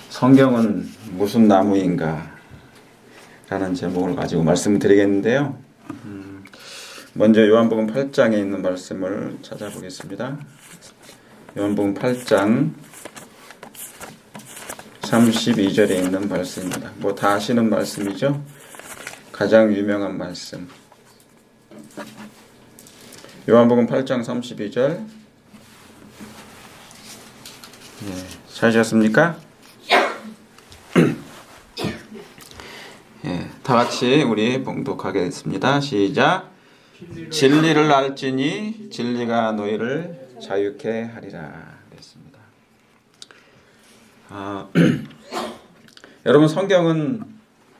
성경은 무슨 나무인가 라는 제목을 가지고 말씀을 드리겠는데요. 먼저 요한복음 8장에 있는 말씀을 찾아보겠습니다. 요한복음 8장 32절에 있는 말씀입니다. 뭐 다 아시는 말씀이죠. 가장 유명한 말씀. 요한복음 8장 32절. 찾으셨습니까? 다 같이 우리 봉독하겠습니다. 시작. 진리를 알지니 진리가 너희를 자유케 하리라. 그랬습니다. 여러분, 성경은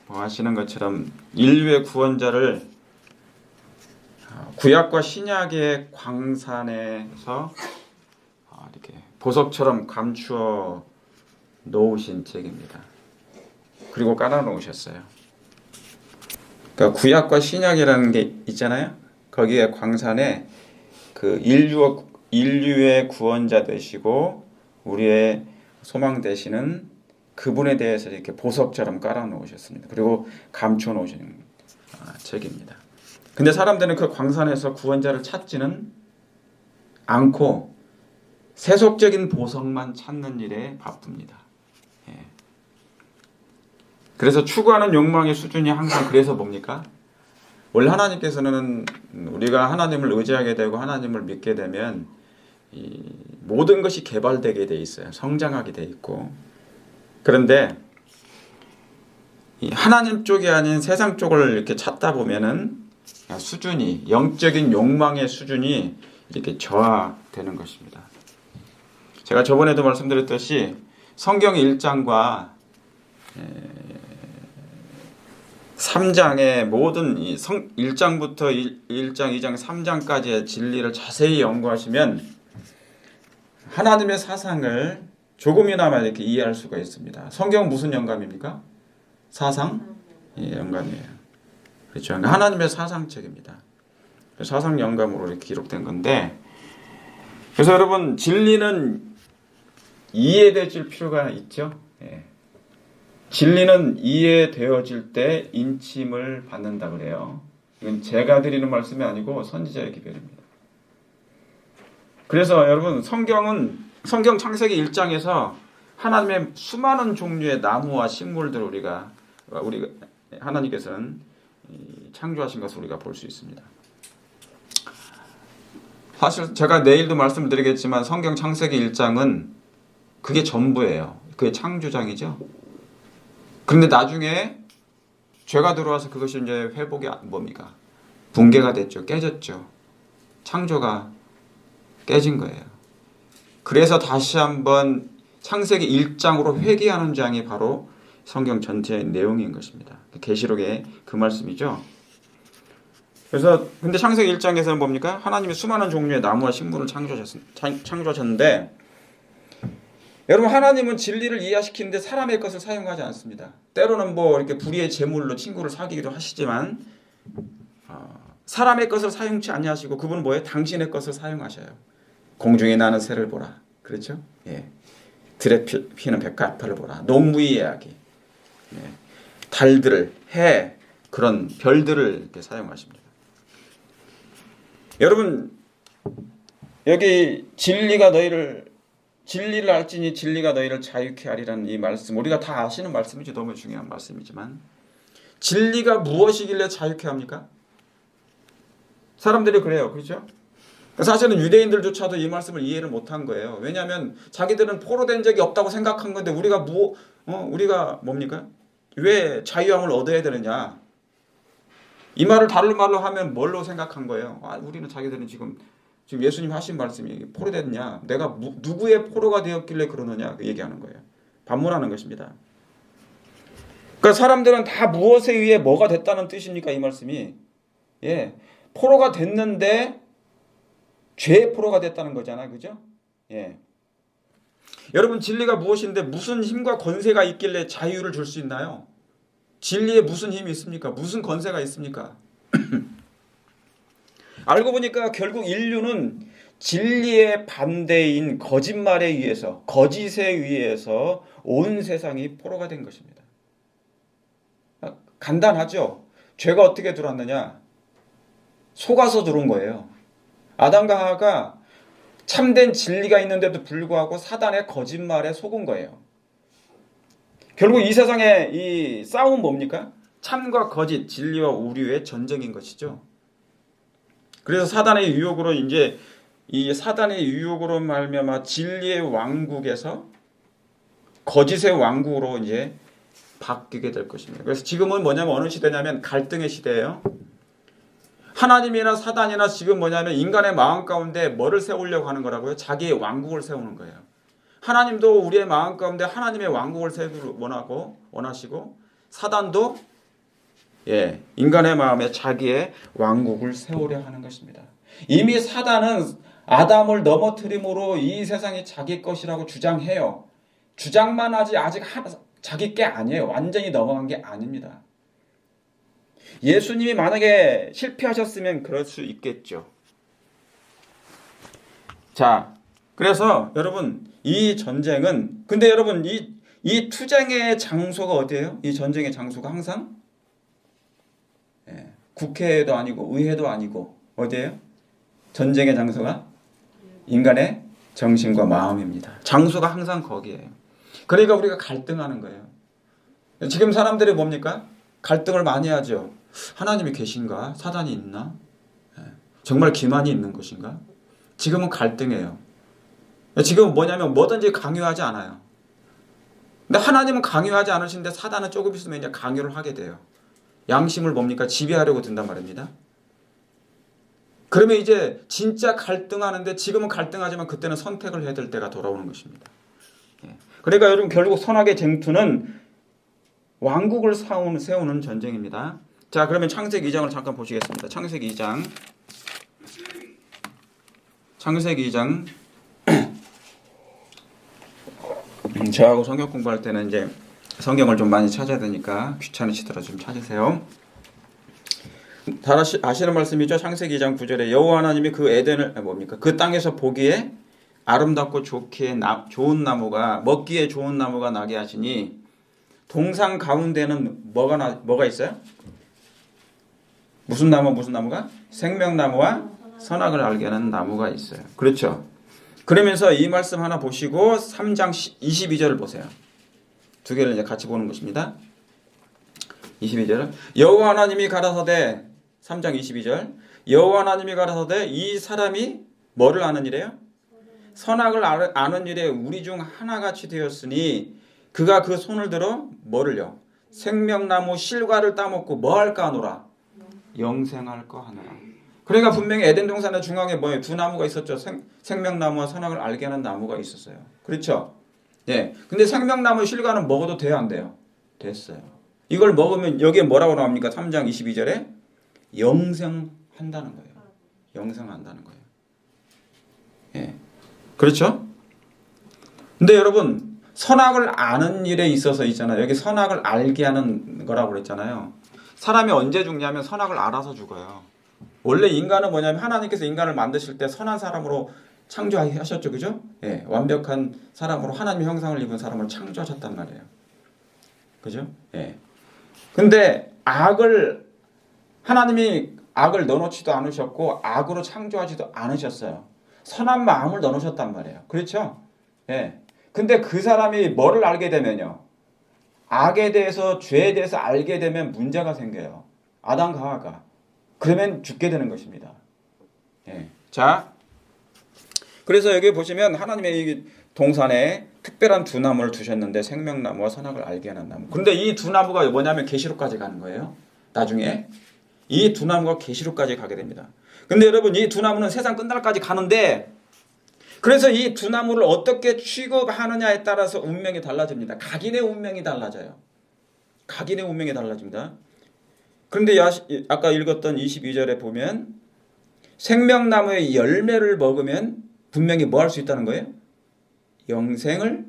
뭐 아시는 것처럼 인류의 구원자를 구약과 신약의 광산에서 이렇게 보석처럼 감추어 놓으신 책입니다. 그리고 깔아 놓으셨어요. 그러니까 구약과 신약이라는 게 있잖아요. 거기에 광산에 그 인류의 구원자 되시고 우리의 소망 되시는 그분에 대해서 이렇게 보석처럼 깔아 놓으셨습니다. 그리고 감춰 놓으신 책입니다. 근데 사람들은 그 광산에서 구원자를 찾지는 않고 세속적인 보석만 찾는 일에 바쁩니다. 그래서 추구하는 욕망의 수준이 항상 그래서 뭡니까? 원래 하나님께서는 우리가 하나님을 의지하게 되고 하나님을 믿게 되면 이 모든 것이 개발되게 돼 있어요. 성장하게 돼 있고. 그런데 이 하나님 쪽이 아닌 세상 쪽을 이렇게 찾다 보면은 수준이, 영적인 욕망의 수준이 이렇게 저하되는 것입니다. 제가 저번에도 말씀드렸듯이 성경 1장과 3장의 모든 1장부터 1장, 2장, 3장까지의 진리를 자세히 연구하시면 하나님의 사상을 조금이나마 이렇게 이해할 수가 있습니다. 성경은 무슨 영감입니까? 사상? 영감이에요. 그렇죠. 하나님의 사상책입니다. 사상 영감으로 이렇게 기록된 건데, 그래서 여러분, 진리는 이해되질 필요가 있죠. 진리는 이해되어질 때 인침을 받는다 그래요. 이건 제가 드리는 말씀이 아니고 선지자의 기별입니다. 그래서 여러분, 성경 창세기 1장에서 하나님의 수많은 종류의 나무와 식물들을 우리가 하나님께서는 창조하신 것을 우리가 볼 수 있습니다. 사실 제가 내일도 말씀드리겠지만 성경 창세기 1장은 그게 전부예요. 그게 창조장이죠. 그런데 나중에 죄가 들어와서 그것이 이제 회복이 뭡니까? 붕괴가 됐죠. 깨졌죠. 창조가 깨진 거예요. 그래서 다시 한번 창세기 1장으로 회귀하는 장이 바로 성경 전체의 내용인 것입니다. 계시록의 그 말씀이죠. 그래서 근데 창세기 1장에서는 뭡니까? 하나님이 수많은 종류의 나무와 식물을 창조하셨는데, 여러분, 하나님은 진리를 이해시키는데 사람의 것을 사용하지 않습니다. 때로는 뭐 이렇게 불의의 제물로 친구를 사귀기도 하시지만 사람의 것을 사용치 아니하시고 그분은 뭐예요? 당신의 것을 사용하셔요. 공중에 나는 새를 보라. 그렇죠? 들에 피는 백합화를 보라. 농부의 이야기. 달들을, 해, 그런 별들을 이렇게 사용하십니다. 여러분, 여기 진리를 알지니 진리가 너희를 자유케 하리라는 이 말씀, 우리가 다 아시는 말씀이죠. 너무 중요한 말씀이지만 진리가 무엇이길래 자유케 합니까? 사람들이 그래요. 그렇죠? 사실은 유대인들조차도 이 말씀을 이해를 못한 거예요. 왜냐하면 자기들은 포로된 적이 없다고 생각한 건데 우리가 뭡니까? 왜 자유함을 얻어야 되느냐? 이 말을 다른 말로 하면 뭘로 생각한 거예요? 우리는 자기들은 지금 예수님 하신 말씀이 포로됐냐? 내가 누구의 포로가 되었길래 그러느냐? 얘기하는 거예요. 반문하는 것입니다. 그러니까 사람들은 다 무엇에 의해 뭐가 됐다는 뜻입니까? 이 말씀이. 포로가 됐는데 죄의 포로가 됐다는 거잖아요. 그죠? 여러분, 진리가 무엇인데 무슨 힘과 권세가 있길래 자유를 줄 수 있나요? 진리에 무슨 힘이 있습니까? 무슨 권세가 있습니까? 알고 보니까 결국 인류는 진리의 반대인 거짓말에 의해서, 거짓에 의해서 온 세상이 포로가 된 것입니다. 간단하죠? 죄가 어떻게 들어왔느냐? 속아서 들어온 거예요. 아담과 하와가 참된 진리가 있는데도 불구하고 사단의 거짓말에 속은 거예요. 결국 이 세상의 이 싸움은 뭡니까? 참과 거짓, 진리와 오류의 전쟁인 것이죠. 그래서 사단의 유혹으로 이제 이 사단의 유혹으로 말미암아 진리의 왕국에서 거짓의 왕국으로 이제 바뀌게 될 것입니다. 그래서 지금은 뭐냐면 어느 시대냐면 갈등의 시대예요. 하나님이나 사단이나 지금 뭐냐면 인간의 마음 가운데 뭐를 세우려고 하는 거라고요? 자기의 왕국을 세우는 거예요. 하나님도 우리의 마음 가운데 하나님의 왕국을 세우기를 원하시고 사단도 인간의 마음에 자기의 왕국을 세우려 하는 것입니다. 이미 사단은 아담을 넘어뜨림으로 이 세상이 자기 것이라고 주장해요. 주장만 하지 아직 자기 게 아니에요. 완전히 넘어간 게 아닙니다. 예수님이 만약에 실패하셨으면 그럴 수 있겠죠. 자, 그래서 여러분 이 전쟁은 근데 여러분 이 투쟁의 장소가 어디예요? 이 전쟁의 장소가 항상 국회도 아니고 의회도 아니고 어디예요? 전쟁의 장소가 인간의 정신과 마음입니다. 장소가 항상 거기에요. 그러니까 우리가 갈등하는 거예요. 지금 사람들이 뭡니까? 갈등을 많이 하죠. 하나님이 계신가? 사단이 있나? 정말 기만이 있는 것인가? 지금은 갈등해요. 지금은 뭐냐면 뭐든지 강요하지 않아요. 근데 하나님은 강요하지 않으신데 사단은 조금 있으면 이제 강요를 하게 돼요. 양심을 뭡니까? 지배하려고 든단 말입니다. 그러면 이제 진짜 갈등하는데 지금은 갈등하지만 그때는 선택을 해야 될 때가 돌아오는 것입니다. 그러니까 여러분 결국 선악의 쟁투는 왕국을 세우는 전쟁입니다. 자, 그러면 창세기 2장을 잠깐 보시겠습니다. 창세기 2장. 저하고 성경 공부할 때는 이제 성경을 좀 많이 찾아야 되니까 귀찮으시더라도 좀 찾으세요. 다 아시는 말씀이죠. 창세기 2장 9절에 여호와 하나님이 그 에덴을 그 땅에서 보기에 아름답고 좋은 나무가 먹기에 좋은 나무가 나게 하시니 동산 가운데는 뭐가 있어요? 무슨 나무가? 생명나무와 선악을 알게 하는 나무가 있어요. 그렇죠. 그러면서 이 말씀 하나 보시고 3장 22절을 보세요. 두 개를 이제 같이 보는 것입니다. 22절은 여호와 하나님이 가라사대 3장 22절 여호와 하나님이 가라사대 이 사람이 뭐를 아는 이래요? 선악을 아는 일에 우리 중 하나같이 되었으니 그가 그 손을 들어 뭐를요? 생명나무 실과를 따먹고 뭐 할까 하노라? 영생할 거 하노라. 그러니까 분명히 에덴 동산의 중앙에 뭐예요? 두 나무가 있었죠. 생명나무와 선악을 알게 하는 나무가 있었어요. 그렇죠? 네. 근데 생명나무 실과는 먹어도 돼요, 안 돼요? 됐어요. 이걸 먹으면 여기에 뭐라고 나옵니까? 3장 22절에 영생한다는 거예요. 영생한다는 거예요. 예. 그렇죠? 근데 여러분 선악을 아는 일에 있어서 있잖아요. 여기 선악을 알게 하는 거라고 그랬잖아요. 사람이 언제 죽냐면 선악을 알아서 죽어요. 원래 인간은 뭐냐면 하나님께서 인간을 만드실 때 선한 사람으로 창조하셨죠. 그죠? 예, 완벽한 사람으로 하나님의 형상을 입은 사람을 창조하셨단 말이에요. 그죠? 예. 근데 하나님이 악을 넣어놓지도 않으셨고 악으로 창조하지도 않으셨어요. 선한 마음을 넣어놓으셨단 말이에요. 그렇죠? 예. 근데 그 사람이 뭐를 알게 되면요. 악에 대해서, 죄에 대해서 알게 되면 문제가 생겨요. 아담과 하와가. 그러면 죽게 되는 것입니다. 예. 자, 그래서 여기 보시면 하나님의 이 동산에 특별한 두 나무를 두셨는데 생명나무와 선악을 알게 하는 나무. 그런데 이 두 나무가 뭐냐면 계시록까지 가는 거예요. 나중에 이 두 나무가 계시록까지 가게 됩니다. 근데 여러분 이 두 나무는 세상 끝날까지 가는데 그래서 이 두 나무를 어떻게 취급하느냐에 따라서 운명이 달라집니다. 각인의 운명이 달라져요. 각인의 운명이 달라집니다. 그런데 아까 읽었던 22절에 보면 생명나무의 열매를 먹으면 분명히 뭐 할 수 있다는 거예요? 영생을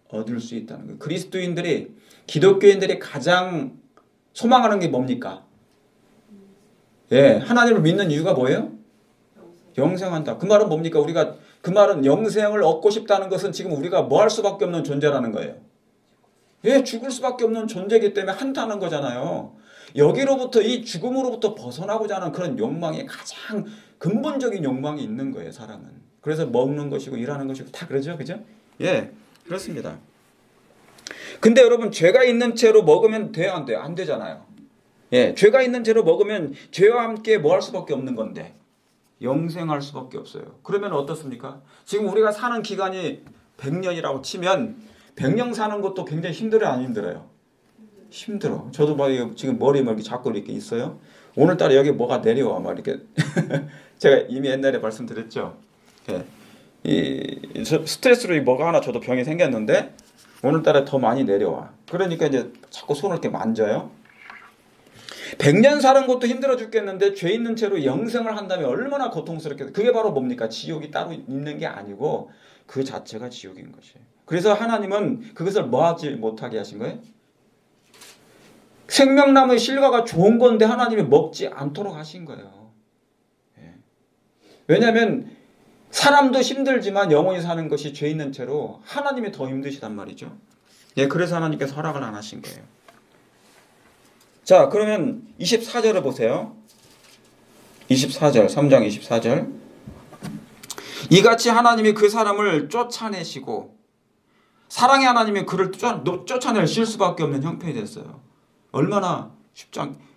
얻을 수 있다는 거예요. 그리스도인들이, 기독교인들이 가장 소망하는 게 뭡니까? 예, 하나님을 믿는 이유가 뭐예요? 영생한다. 그 말은 뭡니까? 그 말은 영생을 얻고 싶다는 것은 지금 우리가 뭐 할 수밖에 없는 존재라는 거예요. 예, 죽을 수밖에 없는 존재이기 때문에 한다는 거잖아요. 여기로부터 이 죽음으로부터 벗어나고자 하는 그런 욕망이 가장 근본적인 욕망이 있는 거예요, 사람은. 그래서 먹는 것이고 일하는 것이고 다 그러죠. 그죠? 예, 그렇습니다. 근데 여러분, 죄가 있는 채로 먹으면 돼요, 안 돼요? 안 되잖아요. 예, 죄가 있는 채로 먹으면 죄와 함께 뭐 할 수밖에 없는 건데 영생할 수밖에 없어요. 그러면 어떻습니까? 지금 우리가 사는 기간이 100년이라고 치면 100년 사는 것도 굉장히 힘들어요, 안 힘들어요? 힘들어. 저도 막 지금 머리에 이렇게 자꾸 이렇게 있어요. 오늘따라 여기 뭐가 내려와 막 이렇게 제가 이미 옛날에 말씀드렸죠. 예. 이 스트레스로 뭐가 하나 저도 병이 생겼는데 오늘따라 더 많이 내려와. 그러니까 이제 자꾸 손을 이렇게 만져요. 100년 사는 것도 힘들어 죽겠는데 죄 있는 채로 영생을 한다면 얼마나 고통스럽겠어요. 그게 바로 뭡니까? 지옥이 따로 있는 게 아니고 그 자체가 지옥인 것이에요. 그래서 하나님은 그것을 뭐 하지 못하게 하신 거예요? 생명나무의 실과가 좋은 건데 하나님이 먹지 않도록 하신 거예요. 예. 왜냐하면 사람도 힘들지만 영원히 사는 것이 죄 있는 채로 하나님이 더 힘드시단 말이죠. 예, 그래서 하나님께서 허락을 안 하신 거예요. 자, 그러면 24절을 보세요. 24절, 3장 24절. 이같이 하나님이 그 사람을 쫓아내시고 사랑의 하나님이 그를 쫓아내실 수밖에 없는 형편이 됐어요. 얼마나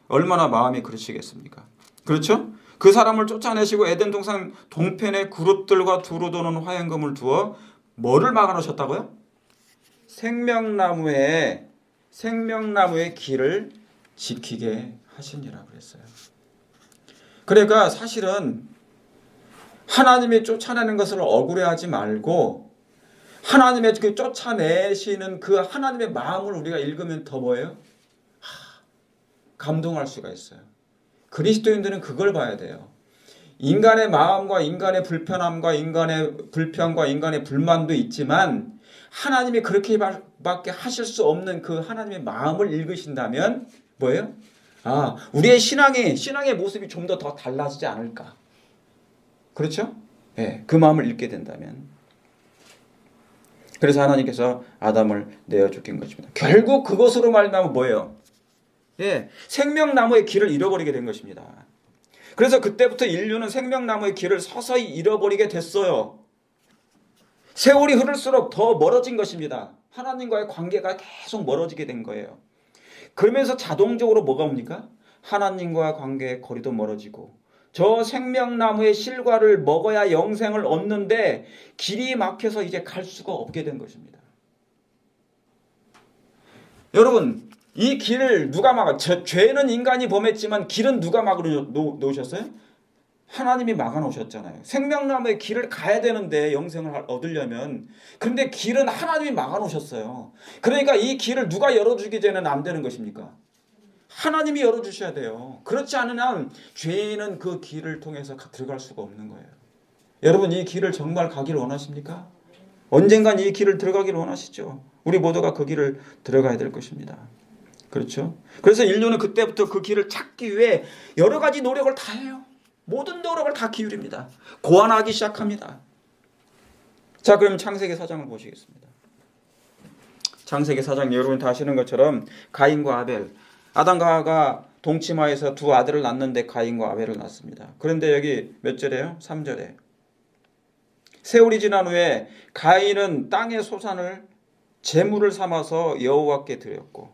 얼마나 그러시겠습니까? 그렇죠? 그 사람을 쫓아내시고 에덴 동산 동편에 그룹들과 두루 도는 화염검을 두어 뭐를 막아놓으셨다고요? 생명나무의 길을 지키게 하시니라 그랬어요. 그러니까 사실은 하나님이 쫓아내는 것을 억울해하지 말고 하나님의 그 쫓아내시는 그 하나님의 마음을 우리가 읽으면 더 뭐예요? 감동할 수가 있어요. 그리스도인들은 그걸 봐야 돼요. 인간의 마음과 인간의 불편함과 인간의 불평과 인간의 불만도 있지만 하나님이 그렇게밖에 하실 수 없는 그 하나님의 마음을 읽으신다면 뭐예요? 우리의 신앙의 모습이 좀 더 달라지지 않을까. 그렇죠? 예, 그 마음을 읽게 된다면. 그래서 하나님께서 아담을 내어 죽인 것입니다. 결국 그것으로 말미암아 뭐예요? 예, 생명나무의 길을 잃어버리게 된 것입니다. 그래서 그때부터 인류는 생명나무의 길을 서서히 잃어버리게 됐어요. 세월이 흐를수록 더 멀어진 것입니다. 하나님과의 관계가 계속 멀어지게 된 거예요. 그러면서 자동적으로 뭐가 옵니까? 하나님과 관계의 거리도 멀어지고 저 생명나무의 실과를 먹어야 영생을 얻는데 길이 막혀서 이제 갈 수가 없게 된 것입니다. 여러분, 이 길을 누가 막아? 죄는 인간이 범했지만 길은 누가 막으려 놓으셨어요? 하나님이 막아 놓으셨잖아요. 생명나무의 길을 가야 되는데 영생을 얻으려면. 그런데 길은 하나님이 막아 놓으셨어요. 그러니까 이 길을 누가 열어주기 전에는 안 되는 것입니까? 하나님이 열어주셔야 돼요. 그렇지 않으면 죄인은 그 길을 통해서 들어갈 수가 없는 거예요. 여러분, 이 길을 정말 가기를 원하십니까? 언젠간 이 길을 들어가기를 원하시죠? 우리 모두가 그 길을 들어가야 될 것입니다. 그렇죠? 그래서 인류는 그때부터 그 길을 찾기 위해 여러 가지 노력을 다 해요. 모든 노력을 다 기울입니다. 고안하기 시작합니다. 자, 그럼 창세기 4장을 보시겠습니다. 창세기 4장 여러분 다 아시는 것처럼 가인과 아벨, 아담과 하와가 동침하여서 두 아들을 낳는데 가인과 아벨을 낳습니다. 그런데 여기 몇 절이에요? 3절에 세월이 지난 후에 가인은 땅의 소산을 제물을 삼아서 여호와께 드렸고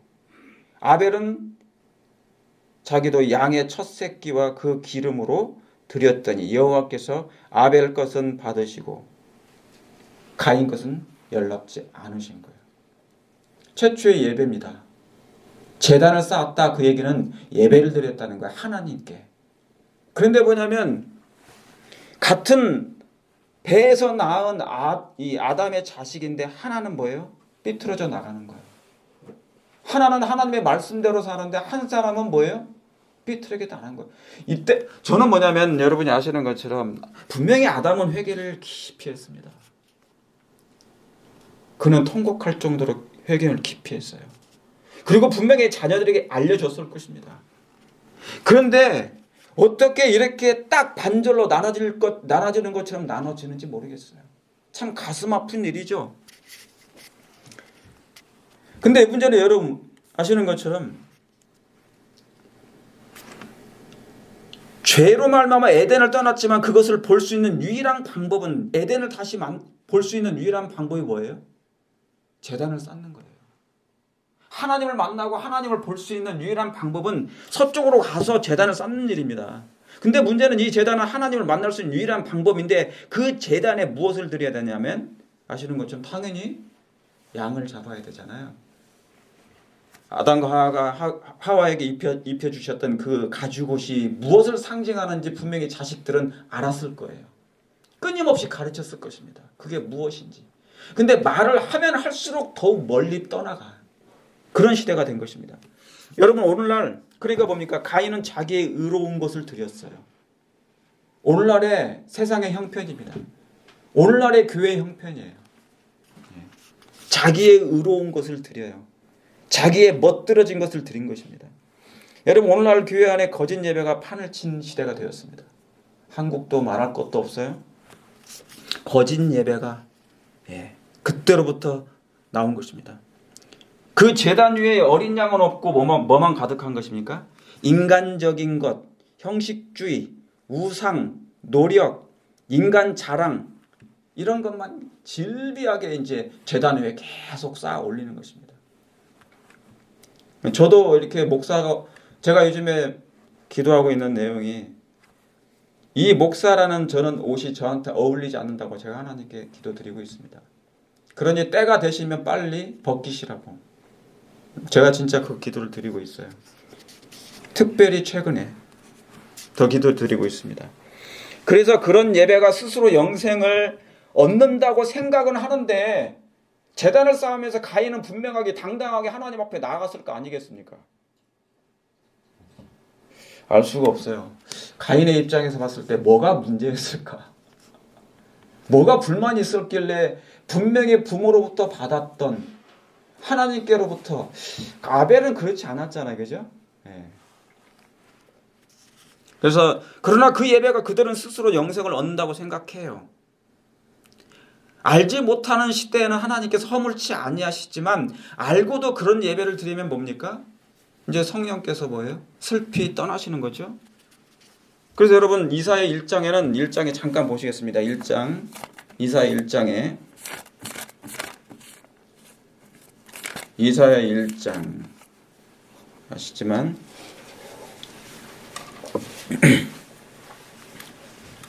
아벨은 자기도 양의 첫 새끼와 그 기름으로 드렸더니 여호와께서 아벨 것은 받으시고 가인 것은 연락지 않으신 거예요. 최초의 예배입니다. 제단을 쌓았다, 그 얘기는 예배를 드렸다는 거예요. 하나님께. 그런데 뭐냐면 같은 배에서 낳은 이 아담의 자식인데 하나는 뭐예요? 삐뚤어져 나가는 거예요. 하나는 하나님의 말씀대로 사는데 한 사람은 뭐예요? 삐뚤게 나가는 거예요. 이때 저는 뭐냐면 여러분이 아시는 것처럼 분명히 아담은 회개를 깊이 했습니다. 그는 통곡할 정도로 회개를 깊이 했어요. 그리고 분명히 자녀들에게 알려줬을 것입니다. 그런데 어떻게 이렇게 딱 반절로 나눠지는 것처럼 나눠지는지 모르겠어요. 참 가슴 아픈 일이죠. 근데 문제는 여러분 아시는 것처럼 죄로 말미암아 에덴을 떠났지만 그것을 볼 수 있는 유일한 방법은, 에덴을 다시 볼 수 있는 유일한 방법이 뭐예요? 제단을 쌓는 거예요. 하나님을 만나고 하나님을 볼 수 있는 유일한 방법은 서쪽으로 가서 제단을 쌓는 일입니다. 근데 문제는 이 제단은 하나님을 만날 수 있는 유일한 방법인데 그 제단에 무엇을 드려야 되냐면 아시는 것처럼 당연히 양을 잡아야 되잖아요. 아담과 하와에게 입혀주셨던 그 가죽옷이 무엇을 상징하는지 분명히 자식들은 알았을 거예요. 끊임없이 가르쳤을 것입니다. 그게 무엇인지. 근데 말을 하면 할수록 더욱 멀리 떠나가. 그런 시대가 된 것입니다. 여러분 오늘날 그러니까 뭡니까? 가인은 자기의 의로운 것을 드렸어요. 오늘날의 세상의 형편입니다. 오늘날의 교회의 형편이에요. 자기의 의로운 것을 드려요. 자기의 멋들어진 것을 드린 것입니다. 여러분 오늘날 교회 안에 거짓 예배가 판을 친 시대가 되었습니다. 한국도 말할 것도 없어요. 거짓 예배가 그때로부터 나온 것입니다. 그 제단 위에 어린 양은 없고 뭐만 가득한 것입니까? 인간적인 것, 형식주의, 우상, 노력, 인간 자랑 이런 것만 질비하게 이제 제단 위에 계속 쌓아 올리는 것입니다. 저도 이렇게 제가 요즘에 기도하고 있는 내용이 이 목사라는 저는 옷이 저한테 어울리지 않는다고 제가 하나님께 기도드리고 있습니다. 그러니 때가 되시면 빨리 벗기시라고 제가 진짜 그 기도를 드리고 있어요. 특별히 최근에 더 기도드리고 있습니다. 그래서 그런 예배가 스스로 영생을 얻는다고 생각은 하는데 제단을 쌓으면서 가인은 분명하게 당당하게 하나님 앞에 나아갔을 거 아니겠습니까? 알 수가 없어요. 가인의 입장에서 봤을 때 뭐가 문제였을까? 뭐가 불만이 있었길래 분명히 부모로부터 받았던 하나님께로부터, 아벨은 그렇지 않았잖아요. 그죠? 그래서 그러나 그 예배가 그들은 스스로 영생을 얻는다고 생각해요. 알지 못하는 시대에는 하나님께서 허물치 아니하시지만 알고도 그런 예배를 드리면 뭡니까? 이제 성령께서 뭐예요? 슬피 떠나시는 거죠. 그래서 여러분 이사야 1장에 잠깐 보시겠습니다. 1장 이사야 1장에 이사야 1장 아시지만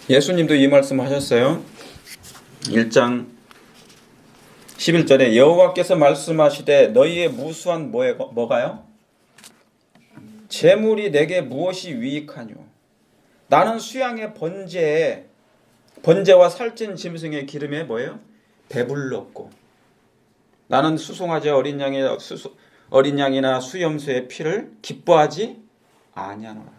예수님도 이 말씀 하셨어요. 1장 11절에 여호와께서 말씀하시되 너희의 무수한 뭐가요? 재물이 내게 무엇이 유익하뇨? 나는 수양의 번제와 살찐 짐승의 기름에 뭐예요? 배불렀고 나는 수송아지 어린 양이나 수염소의 피를 기뻐하지 아니하노라.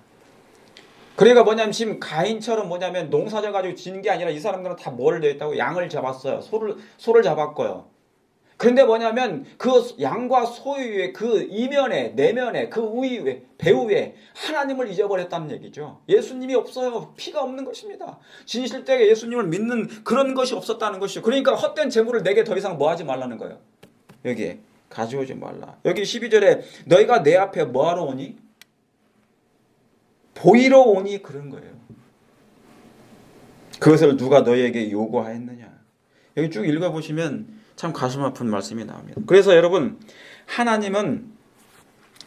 그러니까 뭐냐면 지금 가인처럼 뭐냐면 농사져 가지고 지는 게 아니라 이 사람들은 다 뭘 했다고? 양을 잡았어요. 소를 잡았고요. 그런데 뭐냐면 그 양과 소 위에 그 이면에 내면에 그 우위에 배후에 하나님을 잊어버렸다는 얘기죠. 예수님이 없어요. 피가 없는 것입니다. 진실되게 예수님을 믿는 그런 것이 없었다는 것이죠. 그러니까 헛된 재물을 내게 더 이상 뭐 하지 말라는 거예요. 여기에 가져오지 말라. 여기 12절에 너희가 내 앞에 뭐하러 오니? 보이러 오니 그런 거예요. 그것을 누가 너희에게 요구하였느냐. 여기 쭉 읽어보시면 참 가슴 아픈 말씀이 나옵니다. 그래서 여러분 하나님은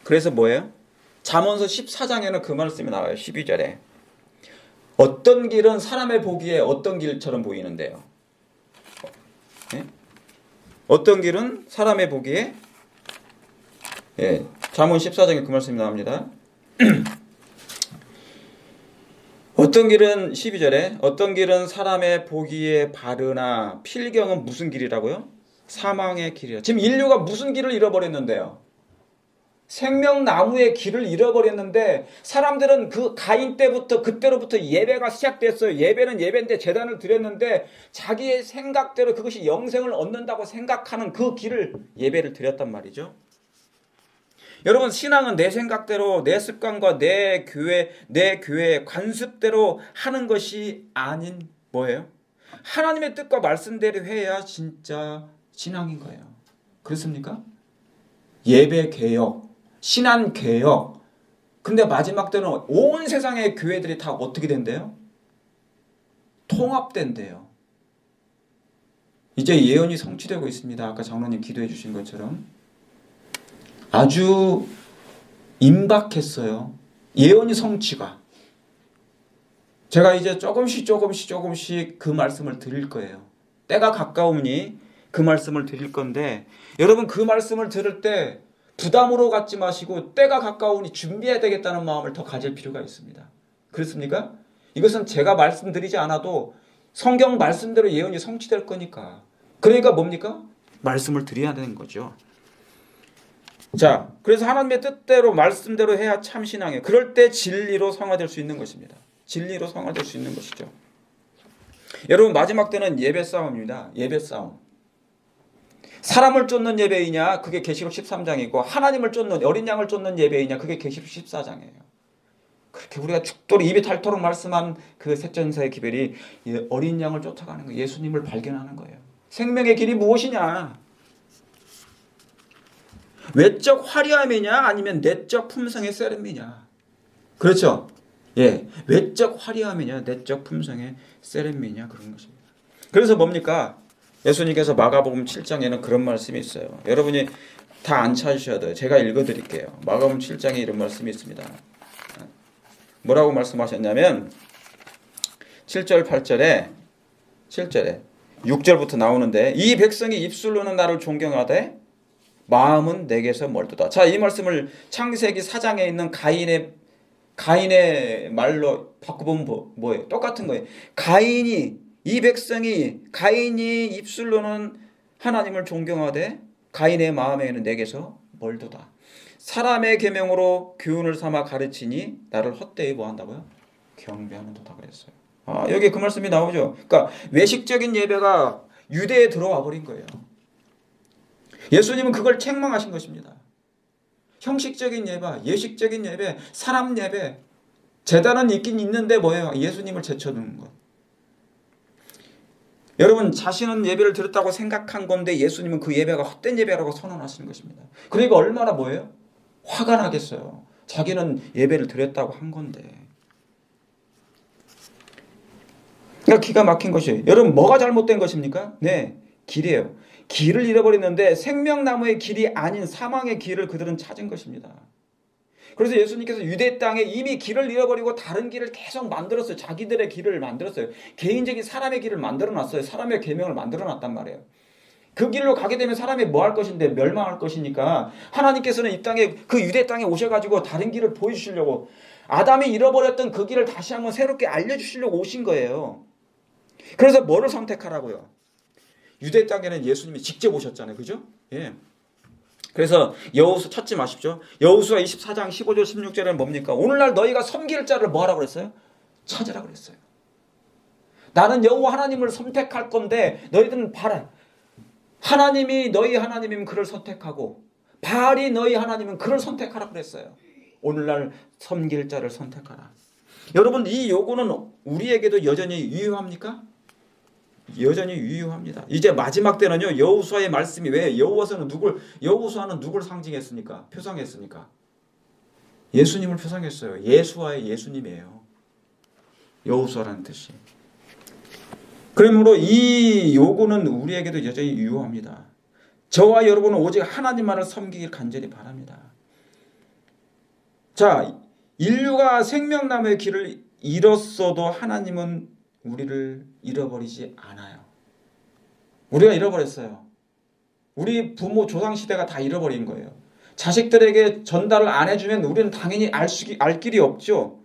그래서 뭐예요? 잠언서 14장에는 그 말씀이 나와요. 12절에 어떤 길은 사람의 보기에 어떤 길처럼 보이는데요. 어떤 길은 사람의 보기에 잠언 14장에 그 말씀이 나옵니다. 어떤 길은 12절에 어떤 길은 사람의 보기에 바르나 필경은 무슨 길이라고요? 사망의 길이라. 지금 인류가 무슨 길을 잃어버렸는데요? 생명나무의 길을 잃어버렸는데 사람들은 그 가인 때부터 그때로부터 예배가 시작됐어요. 예배는 예배인데 제단을 드렸는데 자기의 생각대로 그것이 영생을 얻는다고 생각하는 그 길을 예배를 드렸단 말이죠. 여러분, 신앙은 내 생각대로, 내 습관과 내 교회 관습대로 하는 것이 아닌 뭐예요? 하나님의 뜻과 말씀대로 해야 진짜 신앙인 거예요. 그렇습니까? 예배 개혁, 신앙 개혁. 근데 마지막 때는 온 세상의 교회들이 다 어떻게 된대요? 통합된대요. 이제 예언이 성취되고 있습니다. 아까 장로님 기도해 주신 것처럼. 아주 임박했어요. 예언이 성취가. 제가 이제 조금씩 그 말씀을 드릴 거예요. 때가 가까우니 그 말씀을 드릴 건데, 여러분 그 말씀을 들을 때 부담으로 갖지 마시고 때가 가까우니 준비해야 되겠다는 마음을 더 가질 필요가 있습니다. 그렇습니까? 이것은 제가 말씀드리지 않아도 성경 말씀대로 예언이 성취될 거니까. 그러니까 뭡니까? 말씀을 드려야 되는 거죠. 자, 그래서 하나님의 뜻대로 말씀대로 해야 참 신앙이에요. 그럴 때 진리로 성화될 수 있는 것입니다. 진리로 성화될 수 있는 것이죠. 여러분, 마지막 때는 예배 싸움입니다. 예배 싸움. 사람을 쫓는 예배이냐, 그게 계시록 13장이고, 하나님을 쫓는, 어린 양을 쫓는 예배이냐, 그게 계시록 14장이에요. 그렇게 우리가 죽도록 입이 닳도록 말씀한 그 셋전사의 기별이 어린 양을 쫓아가는 거예요. 예수님을 발견하는 거예요. 생명의 길이 무엇이냐? 외적 화려함이냐, 아니면 내적 품성의 세련미냐? 그렇죠? 예, 외적 화려함이냐, 내적 품성의 세련미냐, 그런 것입니다. 그래서 뭡니까? 예수님께서 마가복음 7장에는 그런 말씀이 있어요. 여러분이 다 안 찾으셔도 제가 읽어드릴게요. 마가복음 7장에 이런 말씀이 있습니다. 뭐라고 말씀하셨냐면 7절 8절에 6절부터 나오는데, 이 백성이 입술로는 나를 존경하되 마음은 내게서 멀도다. 자, 이 말씀을 창세기 4장에 있는 가인의 말로 바꿔보면 뭐예요? 똑같은 거예요. 이 백성이 가인이 입술로는 하나님을 존경하되 가인의 마음에는 내게서 멀도다. 사람의 계명으로 교훈을 삼아 가르치니 나를 헛되이 뭐한다고요? 경배하는도다 그랬어요. 여기 그 말씀이 나오죠. 그러니까 외식적인 예배가 유대에 들어와 버린 거예요. 예수님은 그걸 책망하신 것입니다. 형식적인 예배, 예식적인 예배, 사람 예배, 제단은 있긴 있는데 뭐예요? 예수님을 제쳐두는 것. 여러분, 자신은 예배를 드렸다고 생각한 건데 예수님은 그 예배가 헛된 예배라고 선언하시는 것입니다. 그러니까 얼마나 뭐예요? 화가 나겠어요. 자기는 예배를 드렸다고 한 건데. 그러니까 기가 막힌 것이에요. 여러분, 뭐가 잘못된 것입니까? 네, 길이에요. 길을 잃어버렸는데 생명나무의 길이 아닌 사망의 길을 그들은 찾은 것입니다. 그래서 예수님께서 유대 땅에 이미 길을 잃어버리고 다른 길을 계속 만들었어요. 자기들의 길을 만들었어요. 개인적인 사람의 길을 만들어놨어요. 사람의 계명을 만들어놨단 말이에요. 그 길로 가게 되면 사람이 뭐 할 것인데 멸망할 것이니까 하나님께서는 이 땅에, 그 유대 땅에 오셔가지고 다른 길을 보여주시려고, 아담이 잃어버렸던 그 길을 다시 한번 새롭게 알려주시려고 오신 거예요. 그래서 뭐를 선택하라고요? 유대 땅에는 예수님이 직접 오셨잖아요. 그죠? 예. 그래서 여호수 찾지 마십시오. 여호수아 24장 15절 16절에는 뭡니까? 오늘날 너희가 섬길 자를 뭐 하라고 그랬어요? 찾으라고 그랬어요. 나는 여호와 하나님을 선택할 건데 너희들은 봐라. 하나님이 너희 하나님이면 그를 선택하고 바알이 너희 하나님은 그를 선택하라고 그랬어요. 오늘날 섬길 자를 선택하라. 여러분, 이 요구는 우리에게도 여전히 유효합니까? 여전히 유효합니다. 이제 마지막 때는요, 여호수아의 말씀이, 왜 여호수아는 누굴 상징했습니까? 표상했습니까? 예수님을 표상했어요. 예수와의 예수님이에요. 여호수아라는 뜻이. 그러므로 이 요구는 우리에게도 여전히 유효합니다. 저와 여러분은 오직 하나님만을 섬기길 간절히 바랍니다. 자, 인류가 생명나무의 길을 잃었어도 하나님은 우리를 잃어버리지 않아요. 우리가 잃어버렸어요. 우리 부모 조상시대가 다 잃어버린 거예요. 자식들에게 전달을 안 해주면 우리는 당연히 알 길이 없죠.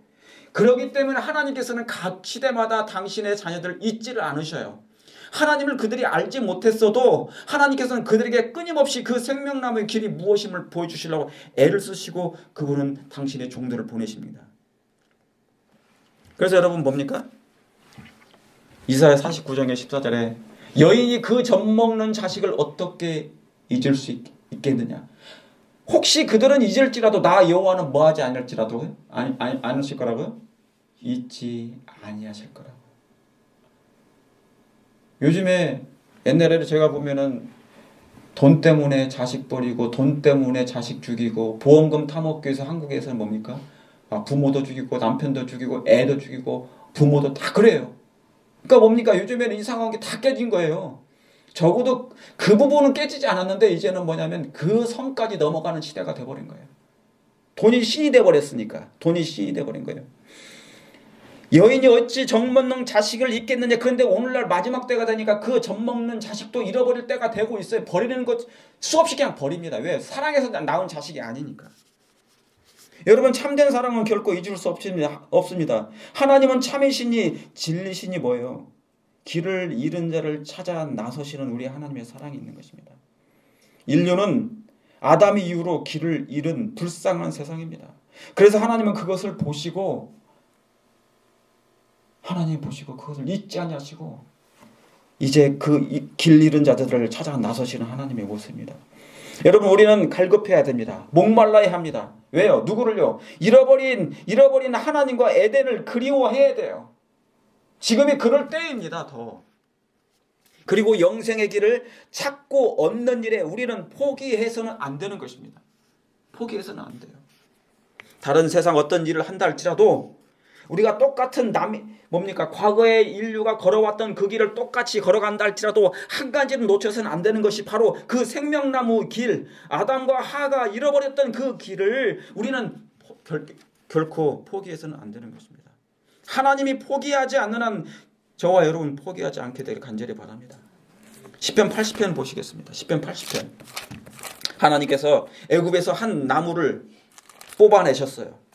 그렇기 때문에 하나님께서는 각 시대마다 당신의 자녀들을 잊지를 않으셔요. 하나님을 그들이 알지 못했어도 하나님께서는 그들에게 끊임없이 그 생명나무의 길이 무엇임을 보여주시려고 애를 쓰시고 그분은 당신의 종들을 보내십니다. 그래서 여러분 뭡니까? 이사야 49장의 14절에 여인이 그 젖먹는 자식을 어떻게 잊을 수 있겠느냐? 혹시 그들은 잊을지라도 나 여호와는 뭐하지 않을지라도 않으실 거라고요? 잊지 아니하실 거라고. 요즘에 옛날에는 제가 보면은 돈 때문에 자식 버리고 돈 때문에 자식 죽이고 보험금 타먹기 위해서 한국에서는 뭡니까? 부모도 죽이고 남편도 죽이고 애도 죽이고 부모도 다 그래요. 그러니까 뭡니까? 요즘에는 이 상황이 다 깨진 거예요. 적어도 그 부분은 깨지지 않았는데 이제는 뭐냐면 그 선까지 넘어가는 시대가 돼버린 거예요. 돈이 신이 돼버렸으니까. 돈이 신이 돼버린 거예요. 여인이 어찌 젖먹는 자식을 잊겠느냐. 그런데 오늘날 마지막 때가 되니까 그 젖먹는 자식도 잃어버릴 때가 되고 있어요. 버리는 것 수없이 그냥 버립니다. 왜? 사랑해서 낳은 자식이 아니니까. 여러분, 참된 사랑은 결코 잊을 수 없습니다. 하나님은 참이시니 진리시니 뭐예요? 길을 잃은 자를 찾아 나서시는 우리 하나님의 사랑이 있는 것입니다. 인류는 아담 이후로 길을 잃은 불쌍한 세상입니다. 그래서 하나님은 그것을 보시고 그것을 잊지 아니하시고 이제 그 길 잃은 자들을 찾아 나서시는 하나님의 모습입니다. 여러분, 우리는 갈급해야 됩니다. 목말라야 합니다. 왜요? 누구를요? 잃어버린 하나님과 에덴을 그리워해야 돼요. 지금이 그럴 때입니다. 더. 그리고 영생의 길을 찾고 얻는 일에 우리는 포기해서는 안 되는 것입니다. 포기해서는 안 돼요. 다른 세상 어떤 일을 한다 할지라도 우리가 똑같은 과거에 인류가 걸어왔던 그 길을 똑같이 걸어간다 할지라도 한 가지는 놓쳐서는 안 되는 것이 바로 그 생명나무 길, 아담과 하가 잃어버렸던 그 길을 우리는 결코 포기해서는 안 되는 것입니다. 하나님이 포기하지 않는 한 저와 여러분 포기하지 않게 되길 간절히 바랍니다. 시편 80편 보시겠습니다. 시편 80편. 하나님께서 애굽에서 한 나무를 뽑아내셨어요.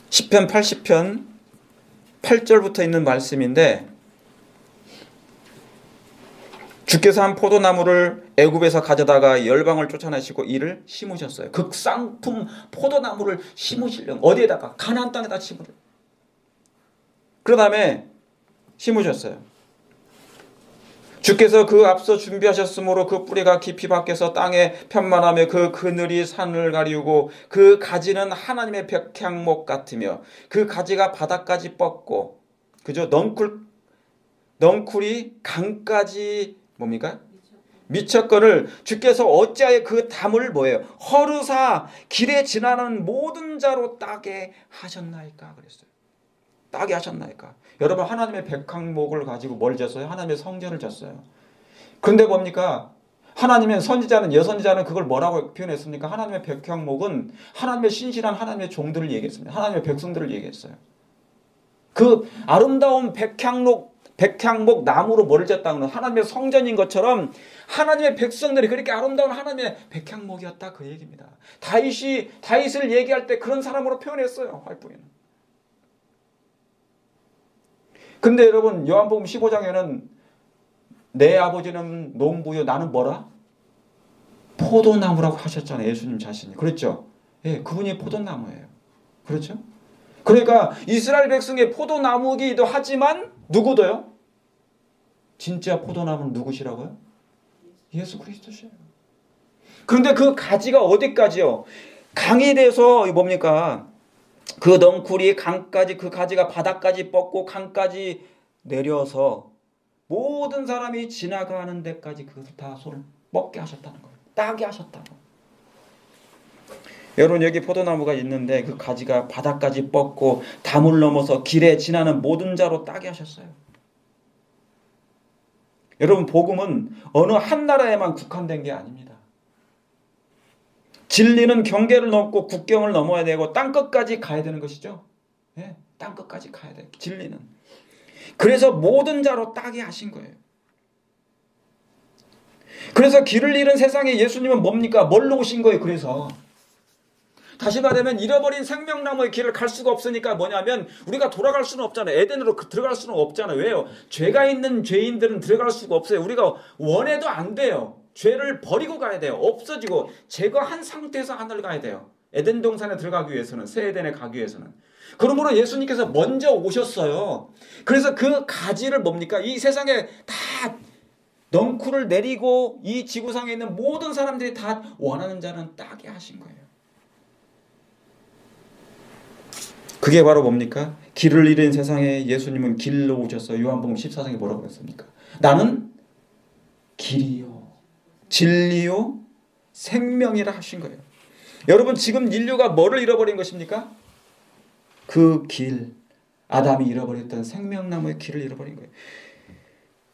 시편 80편 8절부터 있는 말씀인데, 주께서 한 포도나무를 애굽에서 가져다가 열방을 쫓아내시고 이를 심으셨어요. 극상품 포도나무를 심으시려고 어디에다가? 가나안 땅에다 심으려고. 그 다음에 심으셨어요. 주께서 그 앞서 준비하셨으므로 그 뿌리가 깊이 박혀서 땅에 편만하며 그 그늘이 산을 가리우고 그 가지는 하나님의 백향목 같으며 그 가지가 바닥까지 뻗고, 그죠? 넝쿨이 강까지 뭡니까? 미쳤거늘 주께서 어찌하여 그 담을 뭐예요? 허르사 길에 지나는 모든 자로 따게 하셨나이까 그랬어요. 따게 하셨나이까. 여러분, 하나님의 백향목을 가지고 뭘 졌어요? 하나님의 성전을 졌어요. 그런데 뭡니까? 하나님의 선지자는, 여선지자는 그걸 뭐라고 표현했습니까? 하나님의 백향목은 하나님의 신실한 하나님의 종들을 얘기했습니다. 하나님의 백성들을 얘기했어요. 그 아름다운 백향목 나무로 뭐를 졌다는 하나님의 성전인 것처럼 하나님의 백성들이 그렇게 아름다운 하나님의 백향목이었다, 그 얘기입니다. 다윗을 얘기할 때 그런 사람으로 표현했어요. 활동에는. 근데 여러분, 요한복음 15장에는 내 아버지는 농부요 나는 뭐라? 포도나무라고 하셨잖아요. 예수님 자신이. 그렇죠? 예, 그분이 포도나무예요. 그렇죠? 그러니까 이스라엘 백성의 포도나무이기도 하지만 누구도요? 진짜 포도나무는 누구시라고요? 예수 그리스도시에요. 그런데 그 가지가 어디까지요? 강이 돼서 뭡니까? 그 넝쿨이 강까지, 그 가지가 바닥까지 뻗고 강까지 내려서 모든 사람이 지나가는 데까지 그것을 다 손을 뻗게 하셨다는 거예요. 따게 하셨다고. 여러분, 여기 포도나무가 있는데 그 가지가 바닥까지 뻗고 담을 넘어서 길에 지나는 모든 자로 따게 하셨어요. 여러분, 복음은 어느 한 나라에만 국한된 게 아닙니다. 진리는 경계를 넘고 국경을 넘어야 되고 땅끝까지 가야 되는 것이죠. 예, 땅끝까지 가야 돼요. 진리는. 그래서 모든 자로 따게 하신 거예요. 그래서 길을 잃은 세상에 예수님은 뭡니까? 뭘로 오신 거예요? 그래서 다시 말하면 잃어버린 생명나무의 길을 갈 수가 없으니까 뭐냐면 우리가 돌아갈 수는 없잖아요. 에덴으로 들어갈 수는 없잖아요. 왜요? 죄가 있는 죄인들은 들어갈 수가 없어요. 우리가 원해도 안 돼요. 죄를 버리고 가야 돼요. 없어지고 제거한 상태에서 하늘을 가야 돼요. 에덴 동산에 들어가기 위해서는, 새 에덴에 가기 위해서는. 그러므로 예수님께서 먼저 오셨어요. 그래서 그 가지를 뭡니까? 이 세상에 다 넝쿨을 내리고 이 지구상에 있는 모든 사람들이 다 원하는 자는 따게 하신 거예요. 그게 바로 뭡니까? 길을 잃은 세상에 예수님은 길로 오셔서 요한복음 14장에 뭐라고 했습니까? 나는 길이요 진리요 생명이라 하신 거예요. 여러분, 지금 인류가 뭐를 잃어버린 것입니까? 그 길, 아담이 잃어버렸던 생명나무의 길을 잃어버린 거예요.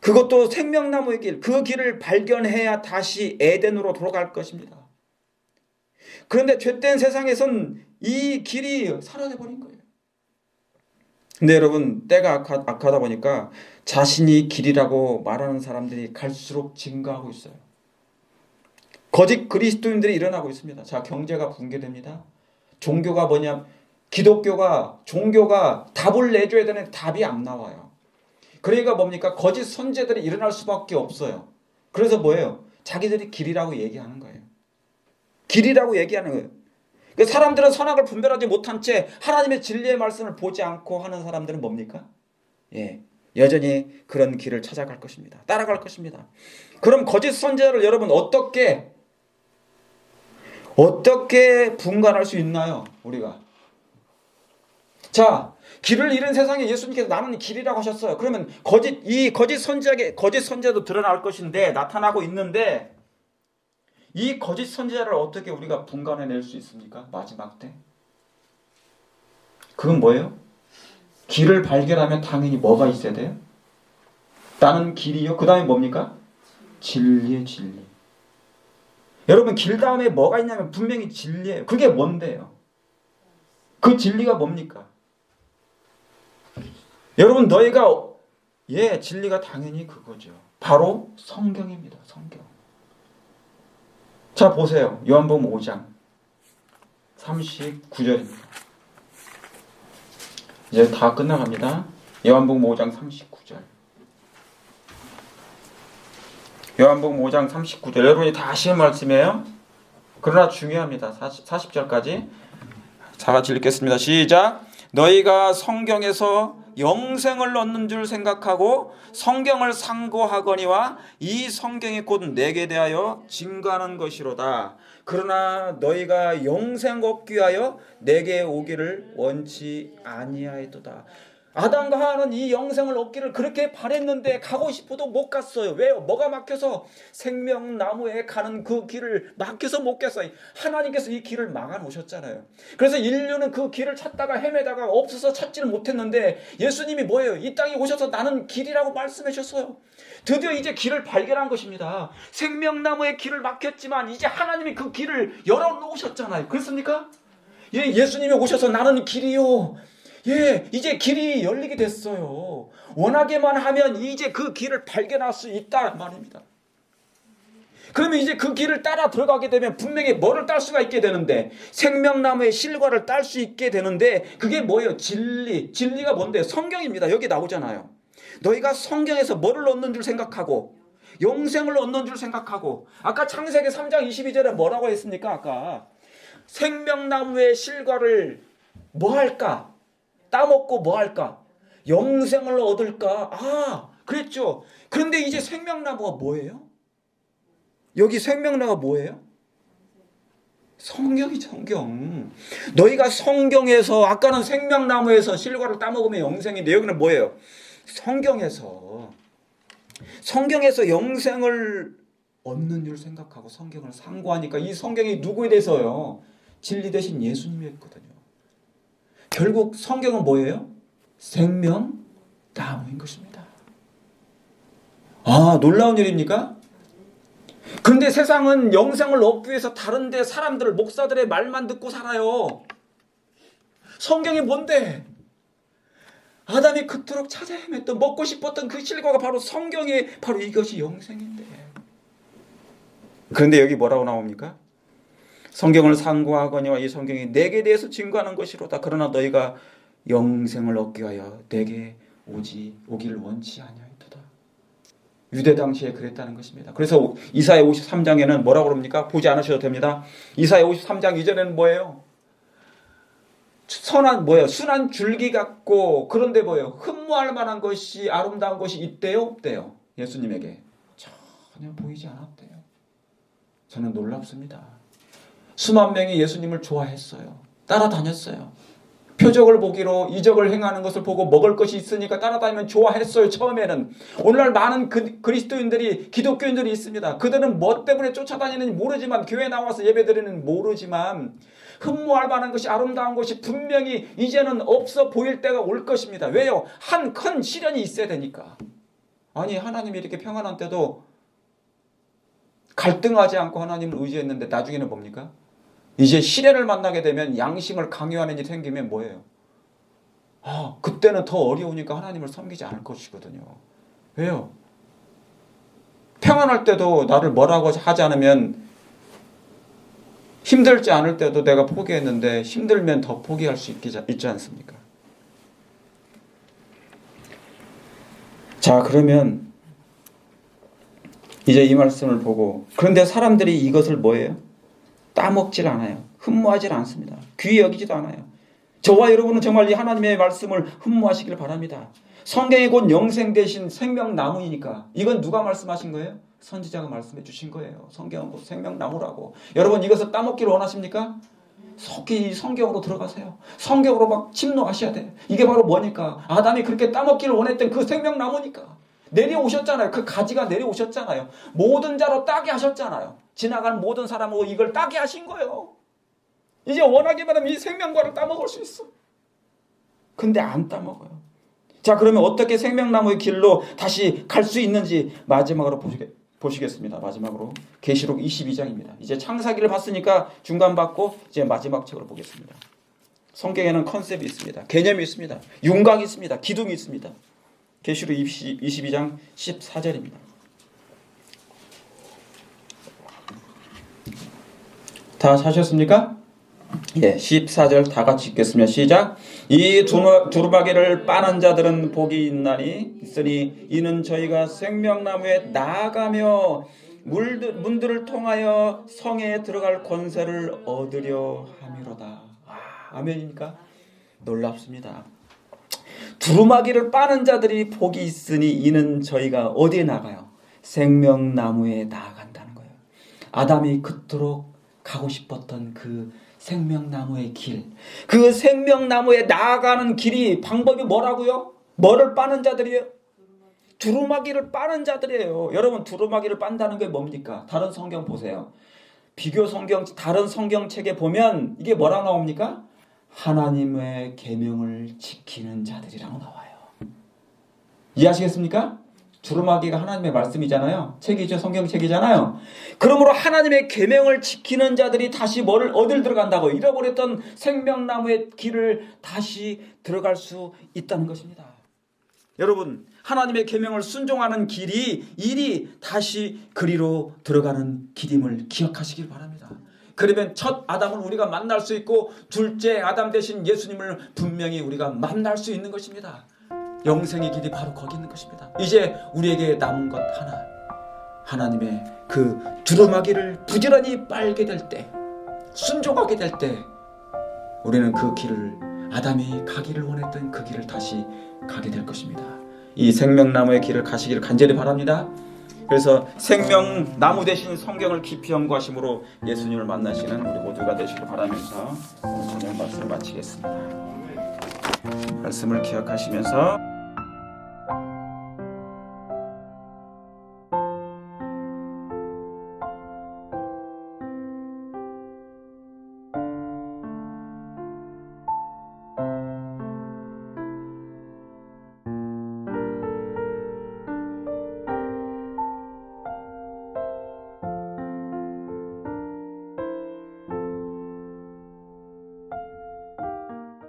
그것도 생명나무의 길, 그 길을 발견해야 다시 에덴으로 돌아갈 것입니다. 그런데 죄된 세상에선 이 길이 사라져버린 거예요. 근데 여러분, 때가 악하다 보니까 자신이 길이라고 말하는 사람들이 갈수록 증가하고 있어요. 거짓 그리스도인들이 일어나고 있습니다. 자, 경제가 붕괴됩니다. 종교가 뭐냐? 기독교가, 종교가 답을 내줘야 되는데 답이 안 나와요. 그러니까 뭡니까? 거짓 선제들이 일어날 수밖에 없어요. 그래서 뭐예요? 자기들이 길이라고 얘기하는 거예요. 길이라고 얘기하는 거예요. 사람들은 선악을 분별하지 못한 채 하나님의 진리의 말씀을 보지 않고 하는 사람들은 뭡니까? 여전히 그런 길을 찾아갈 것입니다. 따라갈 것입니다. 그럼 거짓 선제를 여러분 어떻게 분간할 수 있나요? 우리가. 자, 길을 잃은 세상에 예수님께서 나는 길이라고 하셨어요. 그러면 거짓 선제도 드러날 것인데, 나타나고 있는데, 이 거짓 선지자를 어떻게 우리가 분간해낼 수 있습니까? 마지막 때. 그건 뭐예요? 길을 발견하면 당연히 뭐가 있어야 돼요? 나는 길이요. 그 다음에 뭡니까? 진리의 진리. 여러분, 길 다음에 뭐가 있냐면 분명히 진리예요. 그게 뭔데요? 그 진리가 뭡니까? 여러분, 너희가 진리가 당연히 그거죠. 바로 성경입니다. 성경. 자, 보세요. 요한복음 5장 39절입니다. 이제 다 끝나갑니다. 요한복음 5장 39절. 요한복음 5장 39절. 여러분이 다 아시는 말씀이에요. 그러나 중요합니다. 40절까지. 다 같이 읽겠습니다. 시작. 너희가 성경에서 영생을 얻는 줄 생각하고 성경을 상고하거니와 이 성경이 곧 내게 대하여 증거하는 것이로다. 그러나 너희가 영생 얻기 위하여 내게 오기를 원치 아니하였도다. 아담과 하와는 이 영생을 얻기를 그렇게 바랬는데 가고 싶어도 못 갔어요. 왜요? 뭐가 막혀서? 생명나무에 가는 그 길을 막혀서 못 갔어요. 하나님께서 이 길을 막아 놓으셨잖아요. 그래서 인류는 그 길을 찾다가 헤매다가 없어서 찾지를 못했는데 예수님이 뭐예요? 이 땅에 오셔서 나는 길이라고 말씀해 주셨어요. 드디어 이제 길을 발견한 것입니다. 생명나무의 길을 막혔지만 이제 하나님이 그 길을 열어놓으셨잖아요. 그렇습니까? 예수님이 오셔서 나는 길이요. 이제 길이 열리게 됐어요. 원하게만 하면 이제 그 길을 발견할 수 있다 말입니다. 그러면 이제 그 길을 따라 들어가게 되면 분명히 뭐를 딸 수가 있게 되는데, 생명나무의 실과를 딸 수 있게 되는데, 그게 뭐예요? 진리가 뭔데? 성경입니다. 여기 나오잖아요. 너희가 성경에서 뭐를 얻는 줄 생각하고 영생을 얻는 줄 생각하고, 아까 창세기 3장 22절에 뭐라고 했습니까? 아까 생명나무의 실과를 뭐 할까? 따먹고 뭐 할까? 영생을 얻을까? 그랬죠. 그런데 이제 생명나무가 뭐예요? 여기 생명나무가 뭐예요? 성경이죠, 성경. 너희가 성경에서, 아까는 생명나무에서 실과를 따먹으면 영생인데 여기는 뭐예요? 성경에서 영생을 얻는 줄 생각하고 성경을 상고하니까 이 성경이 누구에 대해서요? 진리 대신 예수님이었거든요. 결국 성경은 뭐예요? 생명나무인 것입니다. 놀라운 일입니까? 그런데 세상은 영생을 얻기 위해서 다른데 사람들을, 목사들의 말만 듣고 살아요. 성경이 뭔데? 아담이 그토록 찾아 헤맸던, 먹고 싶었던 그 실과가 바로 성경이, 바로 이것이 영생인데. 그런데 여기 뭐라고 나옵니까? 성경을 상고하거니와 이 성경이 내게 대해서 증거하는 것이로다. 그러나 너희가 영생을 얻기 위하여 내게 오기를 원치 아니하였도다. 유대 당시에 그랬다는 것입니다. 그래서 이사야 53장에는 뭐라고 그럽니까? 보지 않으셔도 됩니다. 이사야 53장 이전에는 뭐예요? 순한 줄기 같고, 그런데 뭐예요? 흠모할 만한 것이, 아름다운 것이 있대요, 없대요? 예수님에게 전혀 보이지 않았대요. 저는 놀랍습니다. 수만 명이 예수님을 좋아했어요. 따라다녔어요. 표적을 보기로 이적을 행하는 것을 보고 먹을 것이 있으니까 따라다니면 좋아했어요. 처음에는. 오늘날 많은 그리스도인들이, 기독교인들이 있습니다. 그들은 뭐 때문에 쫓아다니는지 모르지만, 교회 나와서 예배드리는 모르지만, 흠모할 만한 것이, 아름다운 것이 분명히 이제는 없어 보일 때가 올 것입니다. 왜요? 한 큰 시련이 있어야 되니까. 아니, 하나님이 이렇게 평안한 때도 갈등하지 않고 하나님을 의지했는데 나중에는 뭡니까? 이제 시련을 만나게 되면 양심을 강요하는 일이 생기면 뭐예요? 그때는 더 어려우니까 하나님을 섬기지 않을 것이거든요. 왜요? 평안할 때도 나를 뭐라고 하지 않으면, 힘들지 않을 때도 내가 포기했는데 힘들면 더 포기할 수 있지 않습니까? 자, 그러면 이제 이 말씀을 보고, 그런데 사람들이 이것을 뭐예요? 따먹질 않아요. 흠모하질 않습니다. 귀히 여기지도 않아요. 저와 여러분은 정말 이 하나님의 말씀을 흠모하시길 바랍니다. 성경이 곧 영생 대신 생명나무이니까. 이건 누가 말씀하신 거예요? 선지자가 말씀해 주신 거예요. 성경은 곧 생명나무라고. 여러분, 이것을 따먹기를 원하십니까? 속히 성경으로 들어가세요. 성경으로 막 침노하셔야 돼요. 이게 바로 뭐니까? 아담이 그렇게 따먹기를 원했던 그 생명나무니까. 내려오셨잖아요. 그 가지가 내려오셨잖아요. 모든 자로 따게 하셨잖아요. 지나가는 모든 사람으로 이걸 따게 하신 거예요. 이제 원하기만 하면 이 생명과를 따먹을 수 있어. 근데 안 따먹어요. 자, 그러면 어떻게 생명나무의 길로 다시 갈 수 있는지 마지막으로 보시겠습니다. 마지막으로 계시록 22장입니다. 이제 창세기를 봤으니까 중간 받고 이제 마지막 책으로 보겠습니다. 성경에는 컨셉이 있습니다. 개념이 있습니다. 윤곽이 있습니다. 기둥이 있습니다. 계시록 22장 14절입니다. 다 사셨습니까? 예, 14절 다 같이 읽겠습니다. 시작. 이 두루마기를 빠는 자들은 복이 있으니 이는 저희가 생명나무에 나아가며 문들을 통하여 성에 들어갈 권세를 얻으려 함이로다. 아멘입니까? 놀랍습니다. 두루마기를 빠는 자들이 복이 있으니 이는 저희가 어디에 나가요? 생명나무에 나아간다는 거예요. 아담이 그토록 가고 싶었던 그 생명나무의 길, 그 생명나무에 나아가는 길이, 방법이 뭐라고요? 뭐를 빠는 자들이에요? 두루마기를 빠는 자들이에요. 여러분, 두루마기를 빤다는 게 뭡니까? 다른 성경 보세요. 비교 성경, 다른 성경책에 보면 이게 뭐라고 나옵니까? 하나님의 계명을 지키는 자들이라고 나와요. 이해하시겠습니까? 두루마기가 하나님의 말씀이잖아요. 책이죠. 성경책이잖아요. 그러므로 하나님의 계명을 지키는 자들이 다시 어딜 들어간다고? 잃어버렸던 생명나무의 길을 다시 들어갈 수 있다는 것입니다. 여러분, 하나님의 계명을 순종하는 일이 다시 그리로 들어가는 길임을 기억하시길 바랍니다. 그러면 첫 아담을 우리가 만날 수 있고, 둘째 아담 대신 예수님을 분명히 우리가 만날 수 있는 것입니다. 영생의 길이 바로 거기 있는 것입니다. 이제 우리에게 남은 것 하나, 하나님의 그 두루마기를 부지런히 빨게 될 때, 순종하게 될 때, 우리는 그 길을, 아담이 가기를 원했던 그 길을 다시 가게 될 것입니다. 이 생명나무의 길을 가시기를 간절히 바랍니다. 그래서 생명나무 대신 성경을 깊이 연구하심으로 예수님을 만나시는 우리 모두가 되시길 바라면서 오늘 말씀을 마치겠습니다. 말씀을 기억하시면서